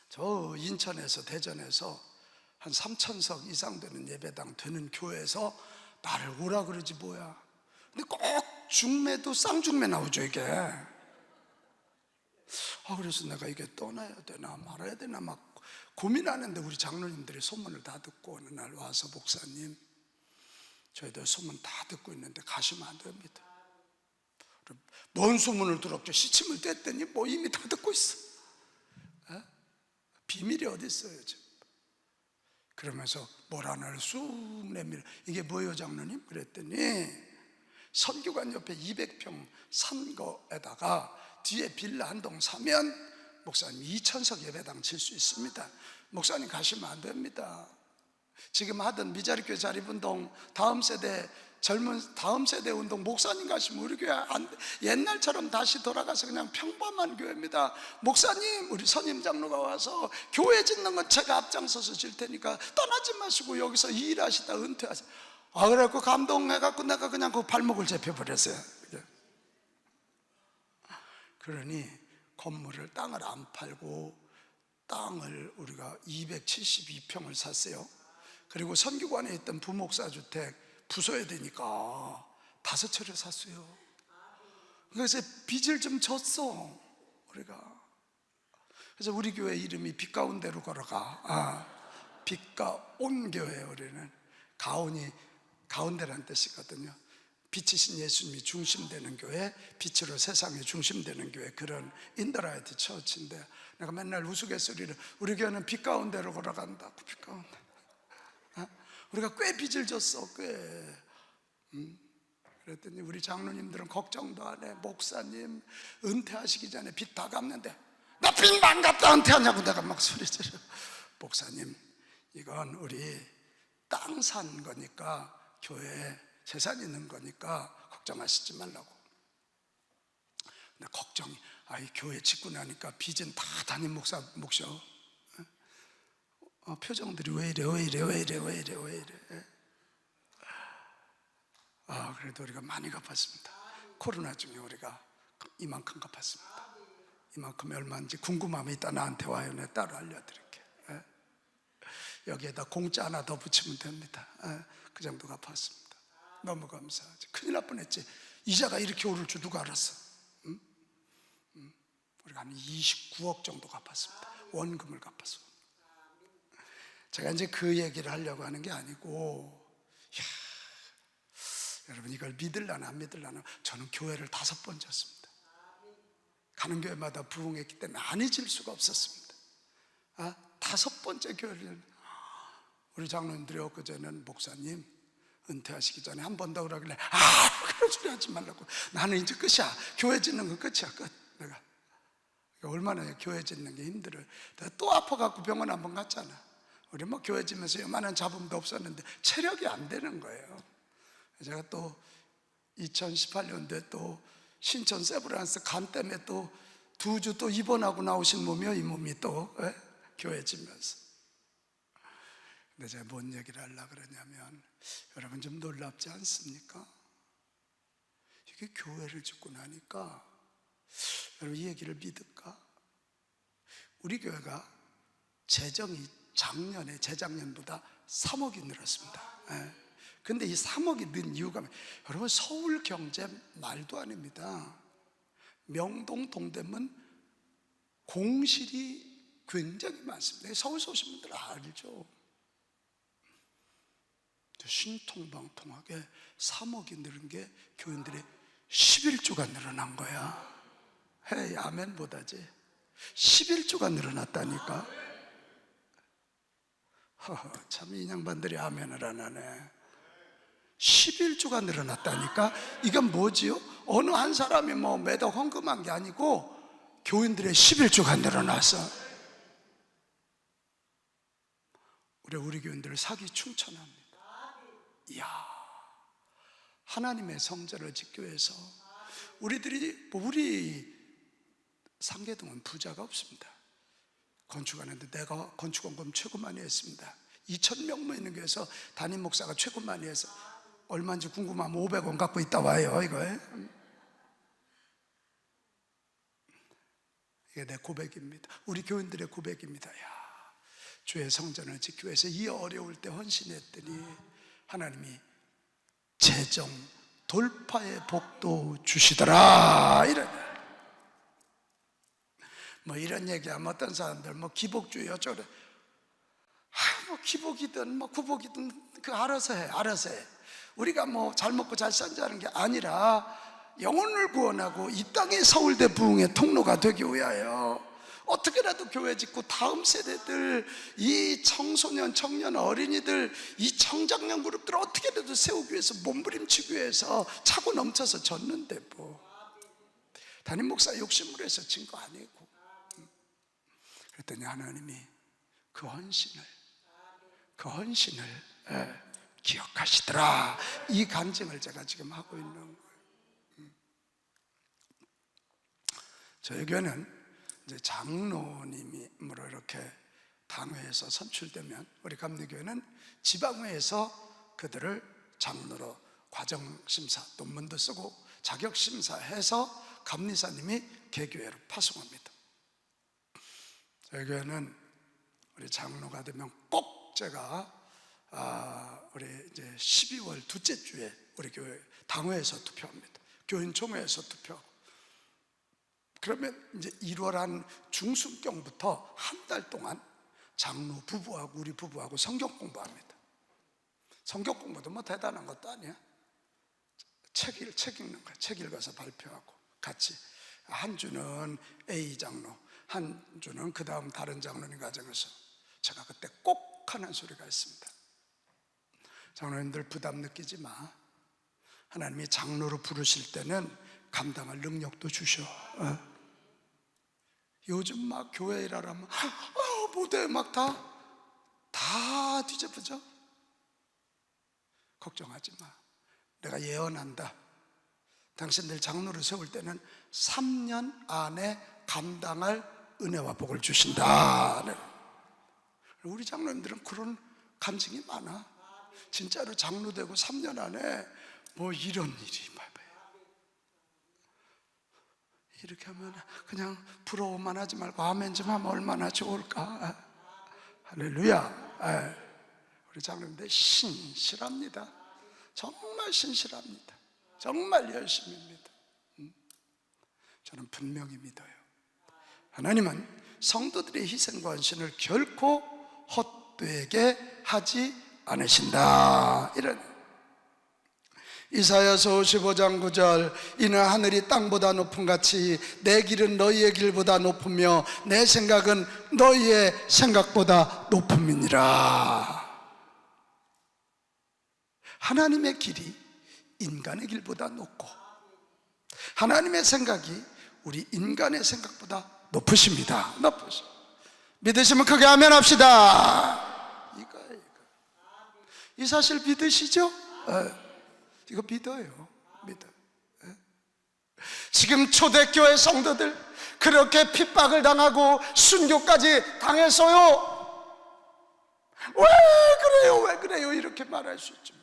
저 인천에서 대전에서 한 3,000석 이상 되는 예배당 되는 교회에서 나를 오라 그러지 뭐야. 근데 꼭 중매도 쌍중매 나오죠 이게. 그래서 내가 이게 떠나야 되나 말아야 되나 막 고민하는데 우리 장로님들이 소문을 다 듣고 어느 날 와서 목사님, 저희들 소문 다 듣고 있는데 가시면 안 됩니다. 뭔 소문을 들었죠? 시침을 뗐더니 뭐 이미 다 듣고 있어. 비밀이 어디 있어요 지금. 그러면서 뭘 하나를 쑥 내밀어. 이게 뭐예요 장로님? 그랬더니 선교관 옆에 200평 산 거에다가 뒤에 빌라 한 동 사면 목사님 2,000석 예배당 칠 수 있습니다. 목사님 가시면 안 됩니다. 지금 하던 미자리교회 자립운동 다음 세대 운동 목사님 가시면 우리 교회 안 돼. 옛날처럼 다시 돌아가서 그냥 평범한 교회입니다. 목사님, 우리 선임 장로가 와서 교회 짓는 건 제가 앞장서서 질 테니까 떠나지 마시고 여기서 일하시다 은퇴하세요. 그래갖고 감동해갖고 내가 그냥 그 발목을 잡혀버렸어요. 그러니 건물을 땅을 안 팔고 땅을 우리가 272평을 샀어요. 그리고 선교관에 있던 부목사 주택 부숴야 되니까 5채를 샀어요. 그래서 빚을 좀 졌어 우리가. 그래서 우리 교회 이름이 빛 가운데로 걸어가. 빛가 온 교회. 우리는 가온이 가운데라는 뜻이거든요. 빛이신 예수님이 중심되는 교회, 빛으로 세상이 중심되는 교회, 그런 인더라이트 처치인데 내가 맨날 우스갯소리를 우리 교회는 빛 가운데로 걸어간다고. 빛 가운데. 우리가 꽤 빚을 졌어, 꽤. 그랬더니 우리 장로님들은 걱정도 안 해. 목사님 은퇴하시기 전에 빚 다 갚는데 나 빚만 갚다 은퇴하냐고 내가 막 소리 지르. 목사님 이건 우리 땅 산 거니까 교회에 재산 있는 거니까 걱정하시지 말라고. 근데 걱정이 교회 짓고 나니까 빚은 다 담임 목사 몫이요. 표정들이 왜 이래. 그래도 우리가 많이 갚았습니다. 코로나 중에 우리가 이만큼 갚았습니다. 이만큼이 얼마인지 궁금함이 있다 나한테 와요. 내가 따로 알려드릴게. 여기에다 공짜 하나 더 붙이면 됩니다. 그 정도 갚았습니다. 너무 감사하지. 큰일 날 뻔했지. 이자가 이렇게 오를 줄 누가 알았어? 우리가 한 29억 정도 갚았습니다. 원금을 갚았어. 제가 이제 그 얘기를 하려고 하는 게 아니고, 여러분 이걸 믿을라나 안 믿을라나, 저는 교회를 5번 졌습니다. 가는 교회마다 부흥했기 때문에 안 잊을 수가 없었습니다. 5번째 교회를. 우리 장로님들이 엊그제는 목사님 은퇴하시기 전에 한 번 더 그러길래 그런 소리 하지 말라고. 나는 이제 끝이야. 교회 짓는 건 끝이야, 끝. 내가 얼마나 교회 짓는 게 힘들어요. 내가 또 아파갖고 병원 한번 갔잖아. 우리 뭐 교회 짓면서 요만한 잡음도 없었는데 체력이 안 되는 거예요. 제가 또 2018년도에 또 신천 세브란스 간 때문에 또 2주 또 입원하고 나오신 몸이요, 이 몸이 또 교회 짓면서. 근데 제가 뭔 얘기를 하려고 그러냐면, 여러분 좀 놀랍지 않습니까? 이게 교회를 짓고 나니까 여러분 이 얘기를 믿을까? 우리 교회가 재정이 작년에 재작년보다 3억이 늘었습니다. 근데 이 3억이 는 이유가 여러분 서울 경제 말도 아닙니다. 명동 동대문 공실이 굉장히 많습니다. 서울서 오신 분들 알죠? 신통방통하게 3억이 늘은 게 교인들의 11조가 늘어난 거야. 헤이 아멘 못하지. 11조가 늘어났다니까. 참 이 양반들이 아멘을 안 하네. 11조가 늘어났다니까. 이건 뭐지요? 어느 한 사람이 뭐 매달 헌금한 게 아니고 교인들의 11조가 늘어났어. 우리 교인들을 사기 충천합니다. 이야, 하나님의 성전을 짓기 위해서 우리 상계동은 부자가 없습니다. 건축하는데 내가 건축원금 최고 많이 했습니다. 2,000명 모이는 교회에서 담임 목사가 최고 많이 해서 얼마인지 궁금하면 500원 갖고 있다 와요. 이게 내 고백입니다. 우리 교인들의 고백입니다. 야, 주의 성전을 짓기 위해서 이 어려울 때 헌신했더니 하나님이 재정 돌파의 복도 주시더라. 이런 얘기하면 어떤 사람들 기복주의 어쩌래, 기복이든 구복이든 그 알아서 해. 우리가 잘 먹고 잘 산다는 게 아니라 영혼을 구원하고 이 땅의 서울대 부흥의 통로가 되기 위하여 어떻게라도 교회 짓고 다음 세대들, 이 청소년, 청년, 어린이들, 이 청장년 그룹들을 어떻게라도 세우기 위해서, 몸부림치기 위해서 차고 넘쳐서 졌는데 담임 목사 욕심으로 해서 진 거 아니고. 그랬더니 하나님이 그 헌신을 기억하시더라. 이 간증을 제가 지금 하고 있는 거예요. 저희 교회는 이제 장로님으로 이렇게 당회에서 선출되면, 우리 감리교회는 지방회에서 그들을 장로로 과정심사, 논문도 쓰고 자격심사해서 감리사님이 개교회로 파송합니다. 저희 교회는 우리 장로가 되면 꼭 제가 우리 이제 12월 둘째 주에 우리 교회 당회에서 투표합니다. 교인 총회에서 투표하고, 그러면 이제 1월 한 중순경부터 한 달 동안 장로 부부하고 우리 부부하고 성경 공부합니다. 성경 공부도 대단한 것도 아니야. 책 읽는 거야. 책 읽어서 발표하고 같이. 한 주는 A 장로, 한 주는 그 다음 다른 장로님 가정에서. 제가 그때 꼭 하는 소리가 있습니다. 장로님들 부담 느끼지 마. 하나님이 장로로 부르실 때는 감당할 능력도 주셔. 요즘 교회 일하라면 못해, 다 뒤집어져. 걱정하지 마. 내가 예언한다. 당신들 장로를 세울 때는 3년 안에 감당할 은혜와 복을 주신다. 우리 장로님들은 그런 간증이 많아. 진짜로 장로 되고 3년 안에 이런 일이 이렇게 하면 그냥 부러워만 하지 말고 아멘 좀 하면 얼마나 좋을까. 할렐루야. 우리 장로님들 신실합니다. 정말 신실합니다. 정말 열심입니다. 저는 분명히 믿어요. 하나님은 성도들의 희생과 헌신을 결코 헛되게 하지 않으신다. 이런 이사야서 55장 9절, 이는 하늘이 땅보다 높음 같이 내 길은 너희의 길보다 높으며 내 생각은 너희의 생각보다 높음이니라. 하나님의 길이 인간의 길보다 높고 하나님의 생각이 우리 인간의 생각보다 높으십니다. 믿으시면 크게 아멘 합시다. 이거예요. 이 사실 믿으시죠? 이거 믿어요. 지금 초대교회 성도들 그렇게 핍박을 당하고 순교까지 당했어요. 왜 그래요? 이렇게 말할 수 있지만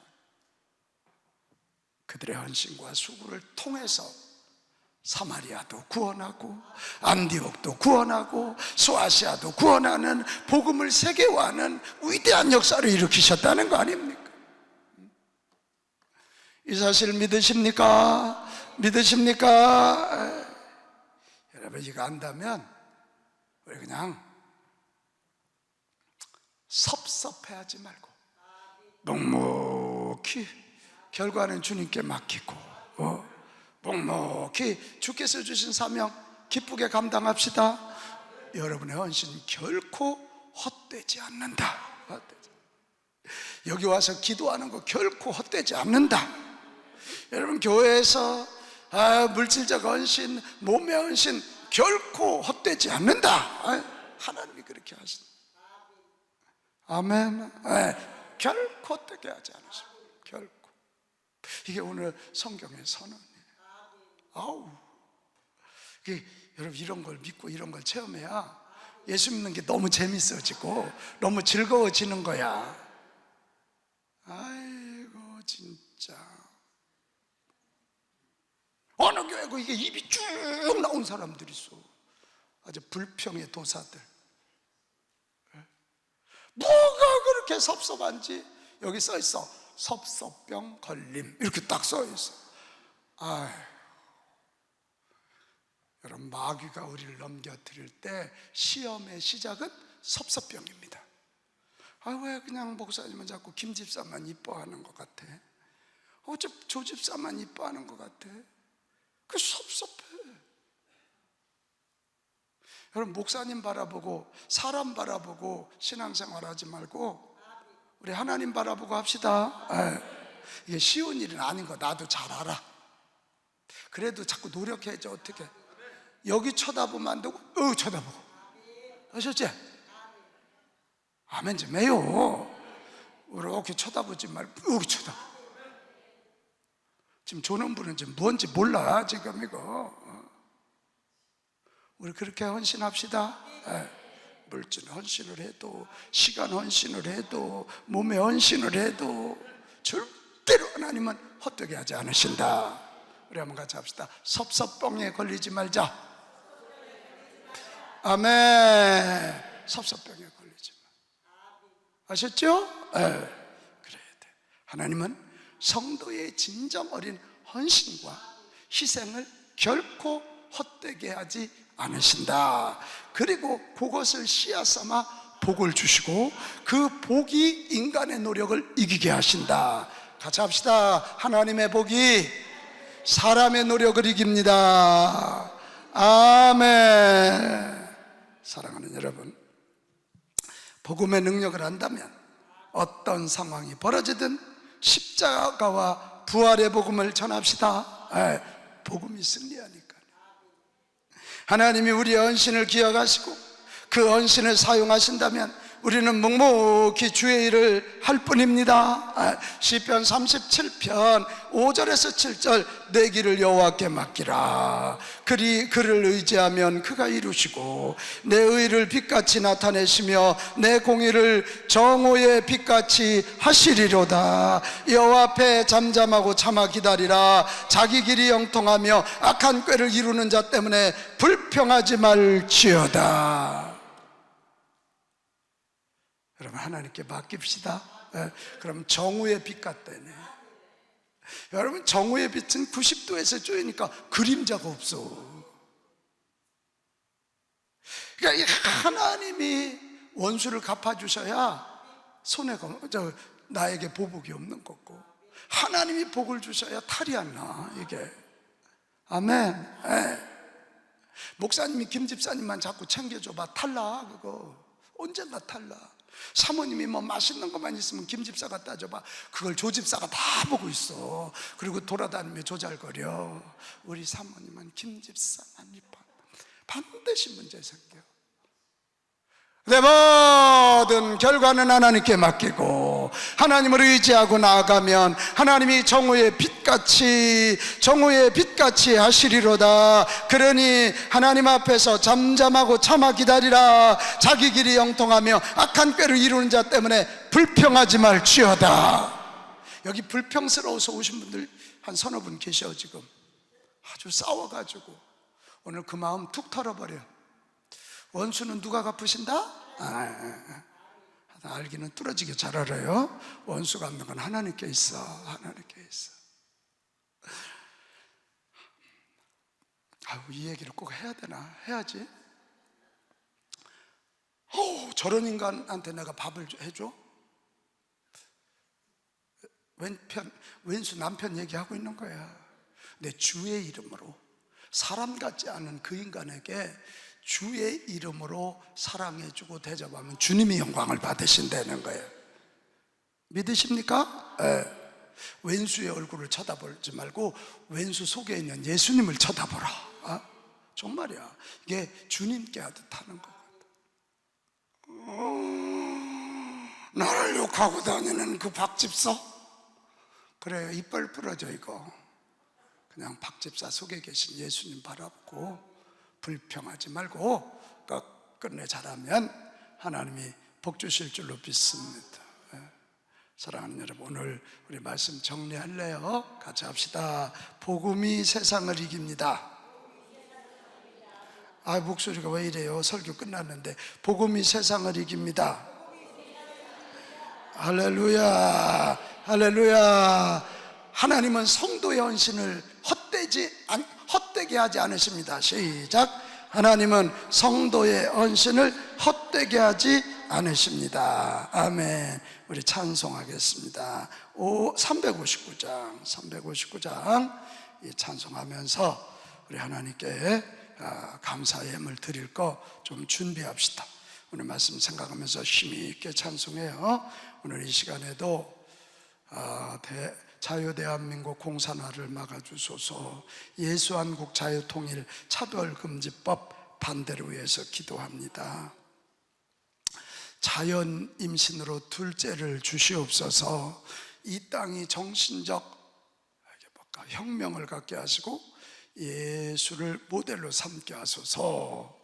그들의 헌신과 수고를 통해서 사마리아도 구원하고 안디옥도 구원하고 소아시아도 구원하는 복음을 세계화하는 위대한 역사를 일으키셨다는 거 아닙니까? 이 사실 믿으십니까? 여러분 이거 안다면 우리 그냥 섭섭해하지 말고 묵묵히 결과는 주님께 맡기고 묵묵히 주께서 주신 사명 기쁘게 감당합시다. 여러분의 헌신 결코 헛되지 않는다. 여기 와서 기도하는 거 결코 헛되지 않는다. 여러분 교회에서 물질적 헌신, 몸의 헌신 결코 헛되지 않는다. 하나님이 그렇게 하신다. 아멘. 결코 헛되게 하지 않으십니다. 결코. 이게 오늘 성경의 선언이에요. 여러분 이런 걸 믿고 이런 걸 체험해야 예수 믿는 게 너무 재밌어지고 너무 즐거워지는 거야. 아이고 진짜 어느 교회고 이게 입이 쭉 나온 사람들이 있어. 아주 불평의 도사들. 뭐가 그렇게 섭섭한지. 여기 써 있어. 섭섭병 걸림 이렇게 딱 써 있어. 아휴, 여러분, 마귀가 우리를 넘겨뜨릴 때 시험의 시작은 섭섭병입니다. 아, 왜 그냥 목사님은 자꾸 김 집사만 이뻐하는 것 같아? 어째 조 집사만 이뻐하는 것 같아? 그 섭섭해. 여러분, 목사님 바라보고 사람 바라보고 신앙생활 하지 말고 우리 하나님 바라보고 합시다. 이게 쉬운 일은 아닌 거 나도 잘 알아. 그래도 자꾸 노력해야지. 어떻게 여기 쳐다보면 안 되고 여기 쳐다보고. 아셨지? 아멘 좀 해요. 이렇게 쳐다보지 말고 여기 쳐다보고. 지금 조는 분은 지금 뭔지 몰라 지금 이거. 우리 그렇게 헌신합시다. 물질 헌신을 해도, 시간 헌신을 해도, 몸에 헌신을 해도 절대로 하나님은 헛되게 하지 않으신다. 우리 한번 같이 합시다. 섭섭병에 걸리지 말자. 아멘. 섭섭병에 걸리지 마. 아셨죠? 그래야 돼. 하나님은 성도의 진정 어린 헌신과 희생을 결코 헛되게 하지 않으신다. 그리고 그것을 씨앗 삼아 복을 주시고 그 복이 인간의 노력을 이기게 하신다. 같이 합시다. 하나님의 복이 사람의 노력을 이깁니다. 아멘. 사랑하는 여러분, 복음의 능력을 안다면 어떤 상황이 벌어지든 십자가와 부활의 복음을 전합시다. 복음이 승리하니까. 하나님이 우리의 헌신을 기억하시고 그 헌신을 사용하신다면 우리는 묵묵히 주의 일을 할 뿐입니다. 시편 37편 5절에서 7절 내 길을 여호와께 맡기라. 그를 의지하면 그가 이루시고 내 의를 빛같이 나타내시며 내 공의를 정오의 빛같이 하시리로다. 여호와 앞에 잠잠하고 참아 기다리라. 자기 길이 형통하며 악한 꾀를 이루는 자 때문에 불평하지 말지어다. 여러분, 하나님께 맡깁시다. 그럼 정오의 빛 같다네. 여러분, 정오의 빛은 90도에서 쪼이니까 그림자가 없어. 그러니까 하나님이 원수를 갚아주셔야 나에게 보복이 없는 거고, 하나님이 복을 주셔야 탈이 안 나, 이게. 아멘. 목사님이 김 집사님만 자꾸 챙겨줘봐, 탈나 그거. 언젠가 탈나. 사모님이 뭐 맛있는 것만 있으면 김 집사가 따져봐. 그걸 조 집사가 다 보고 있어. 그리고 돌아다니며 조잘거려. 우리 사모님은 김 집사만 이뻐. 반드시 문제 생겨. 내 모든 결과는 하나님께 맡기고 하나님을 의지하고 나아가면 하나님이 정오의 빛같이 하시리로다. 그러니 하나님 앞에서 잠잠하고 참아 기다리라. 자기 길이 형통하며 악한 꾀를 이루는 자 때문에 불평하지 말지어다. 여기 불평스러워서 오신 분들 한 서너 분 계셔. 지금 아주 싸워가지고 오늘 그 마음 툭 털어버려. 원수는 누가 갚으신다? 알기는 뚫어지게 잘 알아요. 원수 갚는 건 하나님께 있어. 하나님께 있어. 이 얘기를 꼭 해야 되나? 해야지. 저런 인간한테 내가 밥을 해줘? 왼수 남편 얘기하고 있는 거야. 내 주의 이름으로 사람 같지 않은 그 인간에게 주의 이름으로 사랑해주고 대접하면 주님이 영광을 받으신다는 거예요. 믿으십니까? 왼수의 얼굴을 쳐다보지 말고 왼수 속에 있는 예수님을 쳐다보라. 정말이야. 이게 주님께 하듯 하는 것 같아. 나를 욕하고 다니는 그 박집사? 그래요, 이빨 부러져 이거. 그냥 박집사 속에 계신 예수님 바라보고 불평하지 말고 끝내 잘하면 하나님이 복 주실 줄로 믿습니다. 사랑하는 여러분, 오늘 우리 말씀 정리할래요? 같이 합시다. 복음이 세상을 이깁니다. 목소리가 왜 이래요? 설교 끝났는데. 복음이 세상을 이깁니다. 할렐루야, 할렐루야. 하나님은 성도의 헌신을 헛되게 하지 않으십니다. 시작. 하나님은 성도의 헌신을 헛되게 하지 않으십니다. 아멘. 우리 찬송하겠습니다. 359장 이 찬송하면서 우리 하나님께 감사의 예물 드릴 거 좀 준비합시다. 오늘 말씀 생각하면서 힘이 있게 찬송해요. 오늘 이 시간에도 자유대한민국 공산화를 막아주소서, 예수한국 자유통일 차별금지법 반대를 위해서 기도합니다. 자연 임신으로 둘째를 주시옵소서. 이 땅이 정신적 혁명을 갖게 하시고 예수를 모델로 삼게 하소서.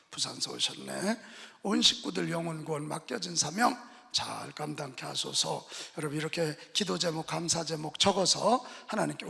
부산서 오셨네. 온 식구들 영혼 구원 맡겨진 사명 잘 감당케 하소서. 여러분 이렇게 기도 제목, 감사 제목 적어서 하나님께